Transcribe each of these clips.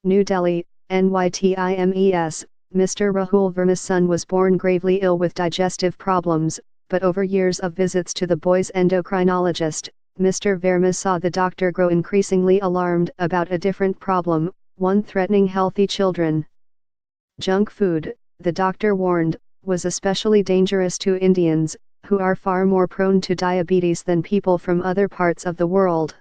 New Delhi, NYTIMES. Mr. Rahul Verma's son was born gravely ill with digestive problems, but over years of visits to the boy's endocrinologist, Mr. Verma saw the doctor grow increasingly alarmed about a different problem, one threatening healthy children. Junk food, the doctor warned, was especially dangerous to Indians, who are far more prone to diabetes than people from other parts of the world.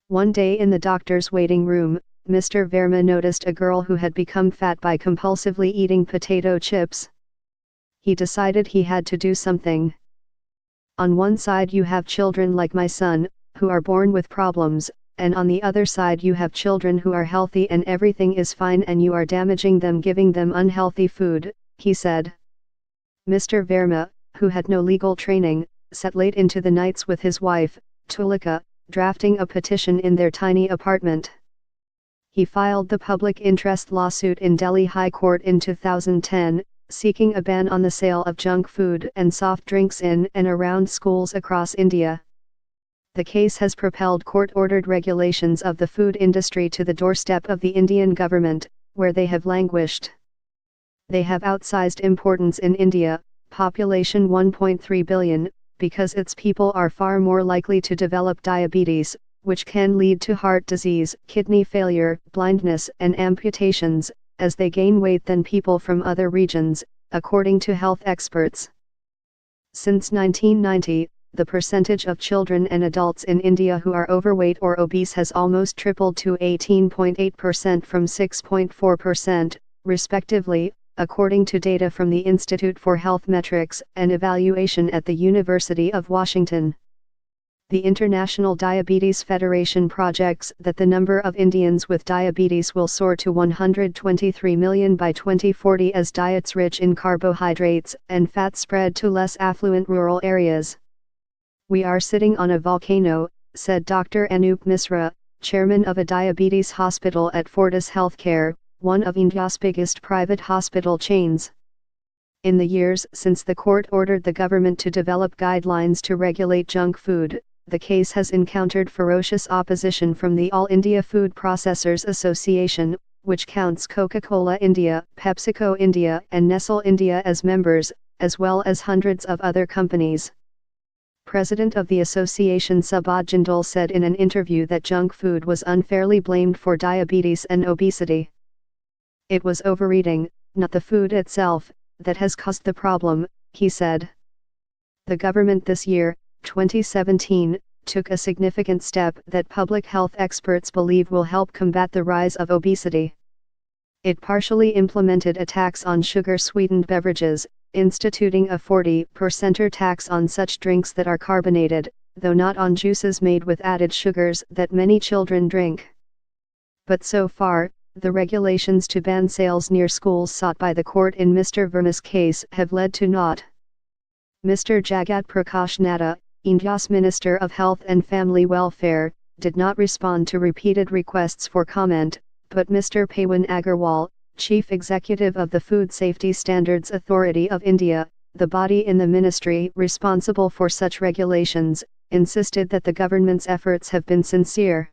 One day in the doctor's waiting room, Mr. Verma noticed a girl who had become fat by compulsively eating potato chips. He decided he had to do something. On one side you have children like my son, who are born with problems, and on the other side you have children who are healthy and everything is fine and you are damaging them giving them unhealthy food, he said. Mr. Verma, who had no legal training, sat late into the nights with his wife, Tulika, drafting a petition in their tiny apartment. He filed the public interest lawsuit in Delhi High Court in 2010, seeking a ban on the sale of junk food and soft drinks in and around schools across India. The case has propelled court-ordered regulations of the food industry to the doorstep of the Indian government, where they have languished. They have outsized importance in India, population 1.3 billion, because its people are far more likely to develop diabetes, which can lead to heart disease, kidney failure, blindness and amputations, as they gain weight than people from other regions, according to health experts. Since 1990, the percentage of children and adults in India who are overweight or obese has almost tripled to 18.8% from 6.4%, respectively, according to data from the Institute for Health Metrics and Evaluation at the University of Washington. The International Diabetes Federation projects that the number of Indians with diabetes will soar to 123 million by 2040 as diets rich in carbohydrates and fat spread to less affluent rural areas. "We are sitting on a volcano," said Dr. Anup Misra, chairman of a diabetes hospital at Fortis Healthcare, one of India's biggest private hospital chains. In the years since the court ordered the government to develop guidelines to regulate junk food, the case has encountered ferocious opposition from the All India Food Processors Association, which counts Coca-Cola India, PepsiCo India and Nestle India as members, as well as hundreds of other companies. President of the association Subodh Jindal said in an interview that junk food was unfairly blamed for diabetes and obesity. "It was overeating, not the food itself, that has caused the problem," he said. The government this year, 2017, took a significant step that public health experts believe will help combat the rise of obesity. It partially implemented a tax on sugar-sweetened beverages, instituting a 40% tax on such drinks that are carbonated, though not on juices made with added sugars that many children drink. But so far, the regulations to ban sales near schools sought by the court in Mr. Verma's case have led to naught. Mr. Jagat Prakash Nadda, India's Minister of Health and Family Welfare, did not respond to repeated requests for comment, but Mr. Pawan Agarwal, Chief Executive of the Food Safety Standards Authority of India, the body in the ministry responsible for such regulations, insisted that the government's efforts have been sincere.